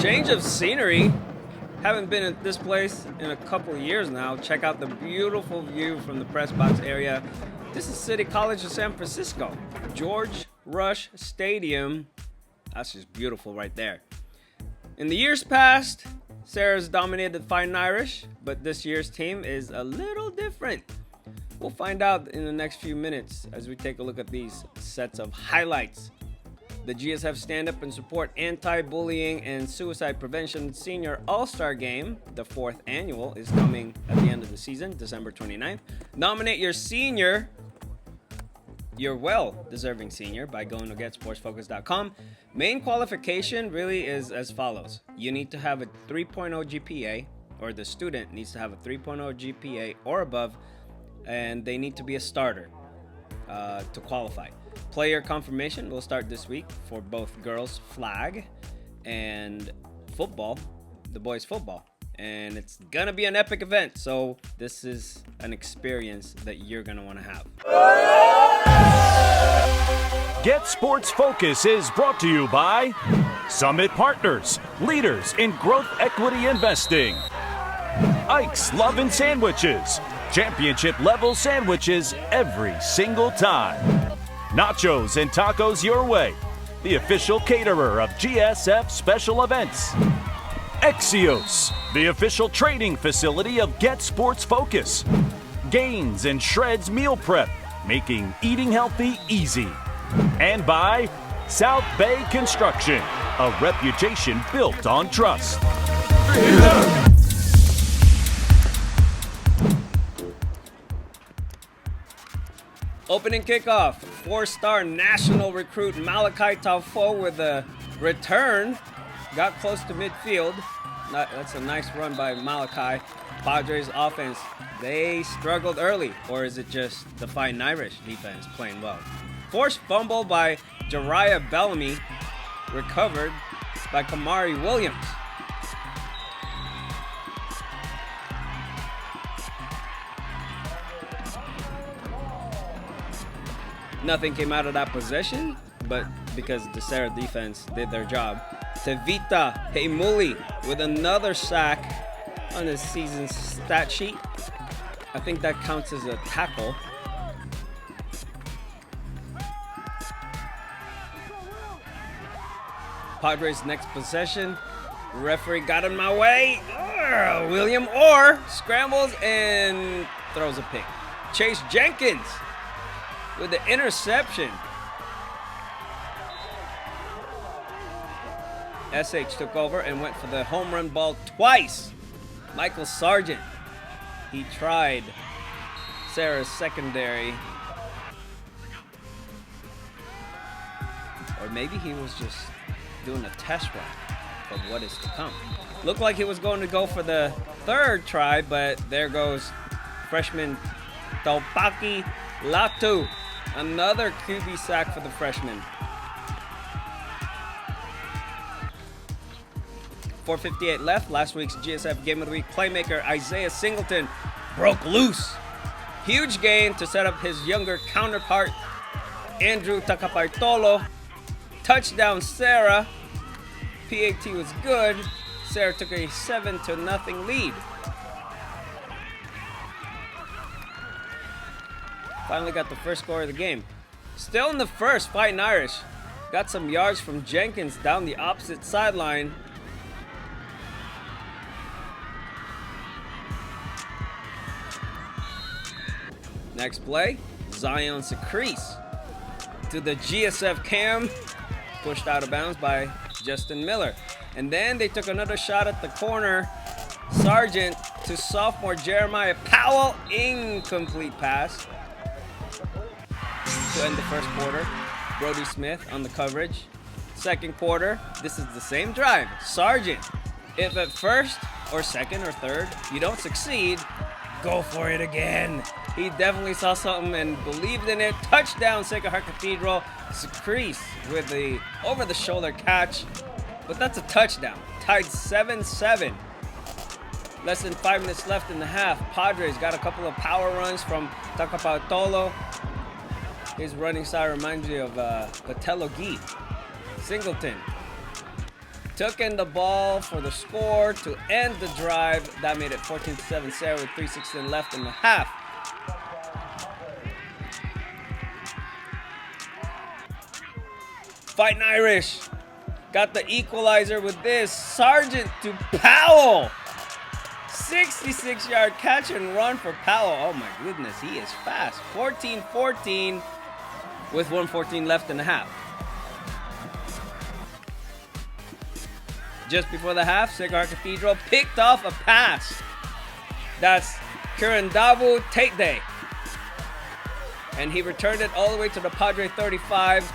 change of scenery. Haven't been at this place in a couple of years now. Check out the beautiful view from the press box area. This is City College of San Francisco. George Rush Stadium. That's just beautiful right there. In the years past, Serra's dominated the Fightin Irish, but this year's team is a little different. We'll find out in the next few minutes as we take a look at these sets of highlights. The GSF Stand Up and Support Anti-Bullying and Suicide Prevention Senior All-Star Game, the 4th annual, is coming at the end of the season, December 29th. Nominate your senior, your well-deserving senior, by going to GetSportsFocus.com. Main qualification really is as follows. You need to have a 3.0 GPA, or the student needs to have a 3.0 GPA or above, and they need to be a starter to qualify. Player confirmation will start this week for both girls flag and football, the boys football. And it's gonna be an epic event, so this is an experience that you're gonna wanna have. Get Sports Focus is brought to you by Summit Partners, leaders in growth equity investing. Ike's Lovin' Sandwiches, championship level sandwiches every single time. Nachos and tacos your way, the official caterer of GSF special events. Exios, the official training facility of Get Sports Focus. Gains and Shreds Meal Prep, making eating healthy easy. And by South Bay Construction, a reputation built on trust. Opening kickoff, 4-star national recruit Malachi Taufo with a return. Got close to midfield. That's a nice run by Malachi. Padres offense, they struggled early. Or is it just the Fightin Irish defense playing well? Forced fumble by Jariah Bellamy. Recovered by Kamari Williams. Nothing came out of that possession, but because the Serra defense did their job. Tevita Heimuli with another sack on his season's stat sheet. I think that counts as a tackle. Padres' next possession. Referee got in my way. William Orr scrambles and throws a pick. Chase Jenkins with the interception. SH took over and went for the home run ball twice. Michael Sargent, he tried Serra's secondary. Or maybe he was just doing a test run of what is to come. Looked like he was going to go for the third try, but there goes freshman Taupaki Latu. Another QB sack for the freshman. 4:58 left. Last week's GSF Game of the Week playmaker Isaiah Singleton broke loose. Huge gain to set up his younger counterpart, Andrew Takapaitolo. Touchdown Serra. PAT was good. Serra took a 7-0 lead. Finally got the first score of the game. Still in the first, Fightin Irish got some yards from Jenkins down the opposite sideline. Next play, Zion Secrece to the GSF cam, pushed out of bounds by Justin Miller. And then they took another shot at the corner. Sargent to sophomore Jeremiah Powell, incomplete pass. To end the first quarter, Brody Smith on the coverage. Second quarter, this is the same drive. Sargent, if at first or second or third you don't succeed, go for it again. He definitely saw something and believed in it. Touchdown, Sacred Heart Cathedral. Secrece with the over-the-shoulder catch, but that's a touchdown. Tied 7-7. Less than 5 minutes left in the half. Padres got a couple of power runs from Takapaitolo. His running style reminds me of Patelo Gee. Singleton took in the ball for the score to end the drive. That made it 14-7 Serra with 3:16 left in the half. Fightin Irish got the equalizer with this. Sargent to Powell. 66-yard catch and run for Powell. Oh my goodness, he is fast. 14-14 with 1:14 left in the half. Just before the half, Serra Cathedral picked off a pass. That's Kirandavu Tate. And he returned it all the way to the Padre 35.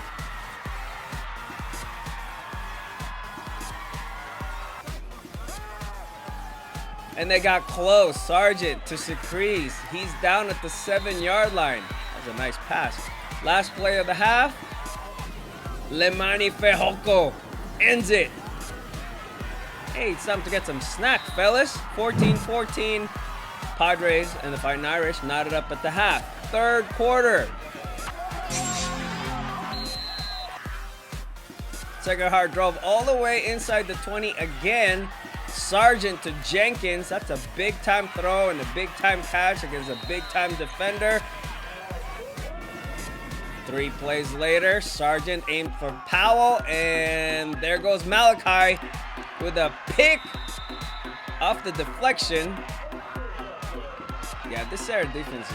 And they got close. Sargent to Secrees. He's down at the 7-yard line. That was a nice pass. Last play of the half. Lemani Fejoko ends it. Hey, it's time to get some snacks, fellas. 14-14. Padres and the Fightin Irish knotted up at the half. Third quarter. Serra drove all the way inside the 20 again. Sargent to Jenkins. That's a big-time throw and a big-time catch against a big-time defender. 3 plays later, Sargent aimed for Powell, and there goes Malachi with a pick off the deflection. Yeah, this Serra defense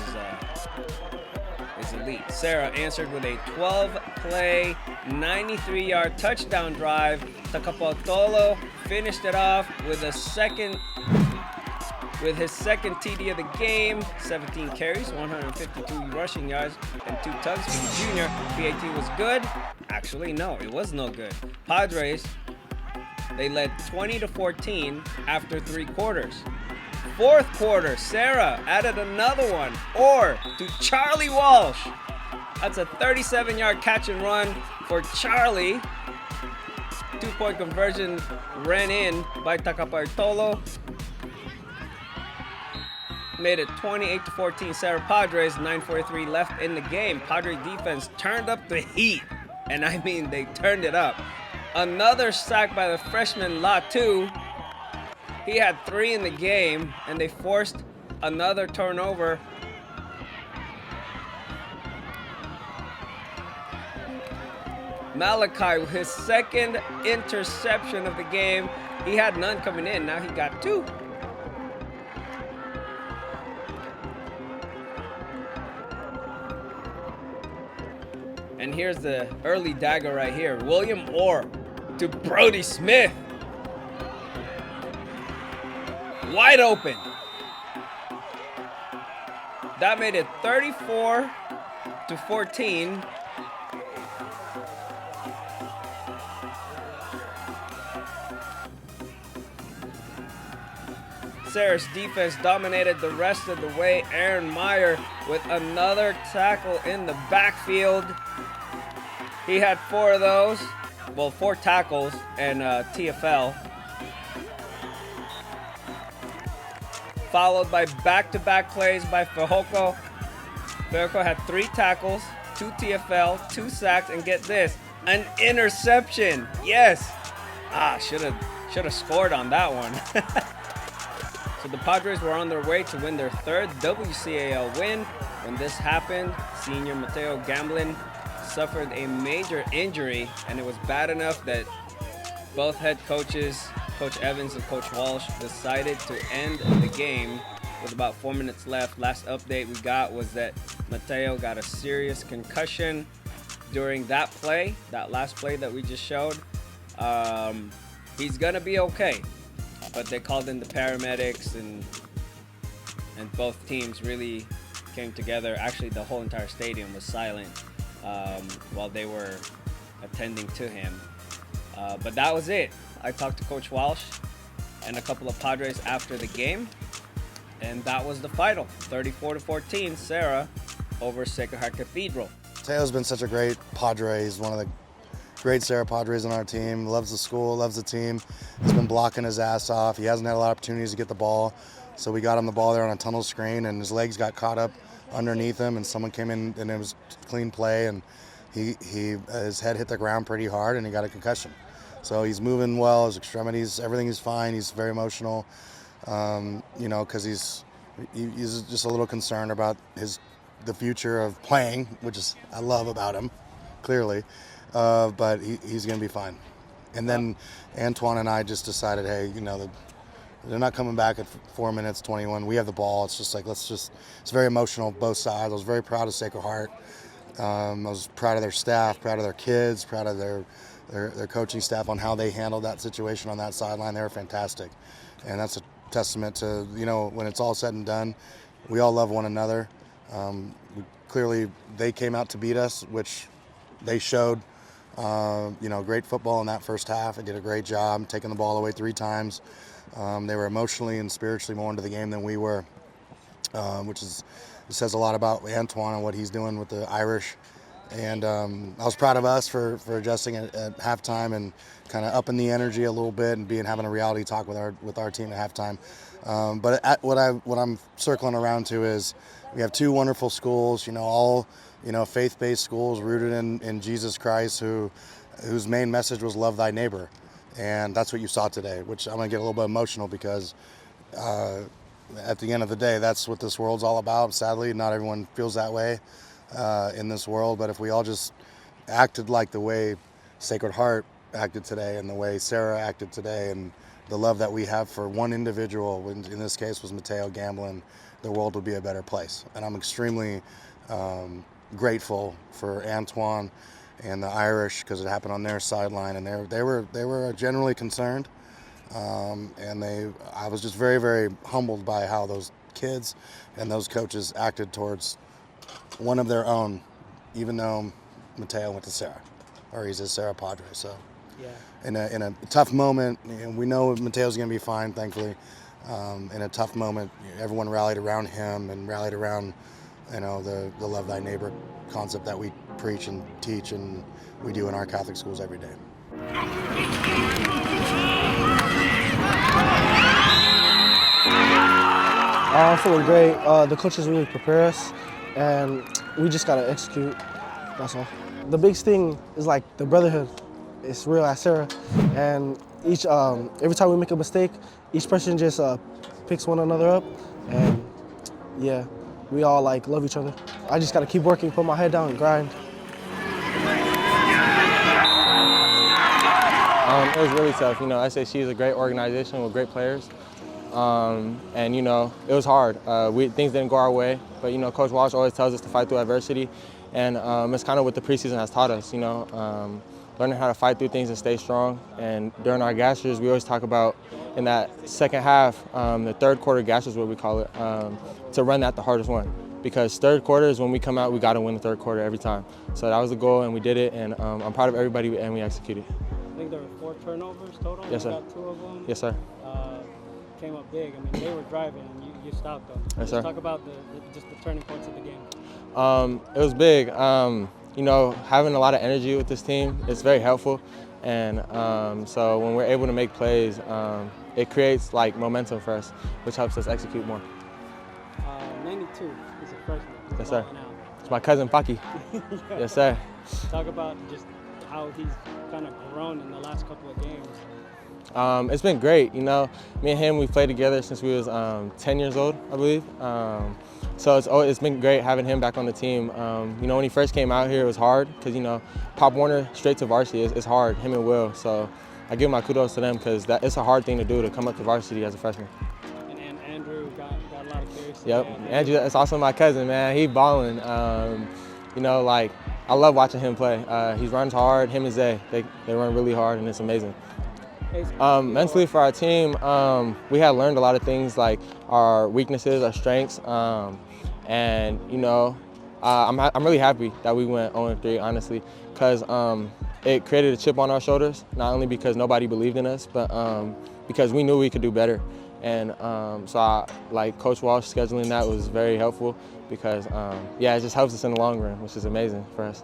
is elite. Serra answered with a 12-play, 93-yard touchdown drive. Takapotolo finished it off with his second TD of the game. 17 carries, 152 rushing yards, and 2 tugs for the junior. PAT was good. Actually, no, it was no good. Padres, they led 20-14 after 3 quarters. Fourth quarter, Serra added another one, to Charlie Walsh. That's a 37-yard catch and run for Charlie. 2-point conversion ran in by Takapartolo. Made it 28-14 Serra Padres, 9:43 left in the game. Padre defense turned up the heat, and I mean they turned it up. Another sack by the freshman Latu. He had 3 in the game, and they forced another turnover. Malachi with his second interception of the game. He had none coming in, now he got 2. And here's the early dagger right here. William Orr to Brody Smith. Wide open. That made it 34-14. Serra's defense dominated the rest of the way. Aaron Meyer with another tackle in the backfield. He had 4 of those. Well, 4 tackles and TFL. Followed by back-to-back plays by Fejoko. Fejoko had 3 tackles, 2 TFL, 2 sacks, and get this, an interception. Yes. Should have scored on that one. So the Padres were on their way to win their 3rd WCAL win. When this happened, senior Mateo Gamblin suffered a major injury, and it was bad enough that both head coaches, Coach Evans and Coach Walsh, decided to end the game with about 4 minutes left. Last update we got was that Mateo got a serious concussion during that play, that last play that we just showed. He's gonna be okay, but they called in the paramedics, and both teams really came together. Actually, the whole entire stadium was silent while they were attending to him. But that was it. I talked to Coach Walsh and a couple of Padres after the game, and that was the final. 34-14, Serra over Serra Cathedral. Mateo's been such a great Padre. He's one of the great Serra Padres on our team. Loves the school, loves the team. He's been blocking his ass off. He hasn't had a lot of opportunities to get the ball, so we got him the ball there on a tunnel screen, and his legs got caught up underneath him, and someone came in, and it was clean play, and his head hit the ground pretty hard, and he got a concussion. So he's moving well, his extremities, everything is fine. He's very emotional, because he's just a little concerned about the future of playing, which is I love about him, clearly. But he's going to be fine. And then Antoine and I just decided, hey, they're not coming back at 4 minutes 21. We have the ball. It's just like, it's very emotional, both sides. I was very proud of Sacred Heart. I was proud of their staff, proud of their kids, proud of their coaching staff on how they handled that situation on that sideline. They were fantastic. And that's a testament to, when it's all said and done, we all love one another. Clearly, they came out to beat us, which they showed, great football in that first half. They did a great job taking the ball away 3 times. They were emotionally and spiritually more into the game than we were, which says a lot about Antoine and what he's doing with the Irish. And I was proud of us for adjusting at halftime and kind of upping the energy a little bit and having a reality talk with our team at halftime. But what I'm circling around to is we have 2 wonderful schools, all faith-based schools rooted in Jesus Christ, whose main message was love thy neighbor. And that's what you saw today, which I'm going to get a little bit emotional because at the end of the day, that's what this world's all about. Sadly, not everyone feels that way in this world, but if we all just acted like the way Sacred Heart acted today and the way Serra acted today and the love that we have for one individual, in this case was Mateo Gamblin, the world would be a better place. And I'm extremely grateful for Antoine and the Irish because it happened on their sideline, and they were generally concerned, and I was just very, very humbled by how those kids and those coaches acted towards one of their own, even though Mateo went to Serra, or he's a Serra Padre. So yeah, in a tough moment, we know Mateo's going to be fine, thankfully. In a tough moment, everyone rallied around him and rallied around the love thy neighbor concept that we preach and teach and we do in our Catholic schools every day. I'm feeling great. The coaches really prepare us, and we just gotta execute. That's all. The biggest thing is like the brotherhood. It's real at Serra, and every time we make a mistake, each person just picks one another up, and yeah, we all love each other. I just gotta keep working, put my head down, and grind. It was really tough. SAC is a great organization with great players. And it was hard. Things didn't go our way, but Coach Walsh always tells us to fight through adversity, and it's kind of what the preseason has taught us. Learning how to fight through things and stay strong. And during our gashers, we always talk about in that second half, the third quarter gashers, what we call it, to run that the hardest one. Because third quarter is when we come out, we got to win the third quarter every time. So that was the goal, and we did it. And I'm proud of everybody, and we executed. I think there were 4 turnovers total. Yes, sir. You got 2 of them. Yes, sir. Came up big. I mean, they were driving, and you stopped them. Yes, sir. Talk about just the turning points of the game. It was big. Having a lot of energy with this team is very helpful, and so when we're able to make plays, it creates momentum for us, which helps us execute more. 92 is a freshman. He's Yes, sir. balling out. It's my cousin Paki. Yeah. Yes, sir. Talk about just how he's kind of grown in the last couple of games. It's been great. Me and him, we played together since we was 10 years old, I believe. So it's been great having him back on the team. When he first came out here, it was hard because, Pop Warner straight to varsity is hard, him and Will. So I give my kudos to them because it's a hard thing to do to come up to varsity as a freshman. And Andrew got a lot of carries. Yep, Andrew, that's also my cousin, man. He balling. I love watching him play. He runs hard. Him and Zay, they run really hard, and it's amazing. Mentally for our team, we had learned a lot of things like our weaknesses, our strengths, and I'm really happy that we went 0-3, honestly, because it created a chip on our shoulders, not only because nobody believed in us, but because we knew we could do better. And Coach Walsh scheduling that was very helpful because, it just helps us in the long run, which is amazing for us.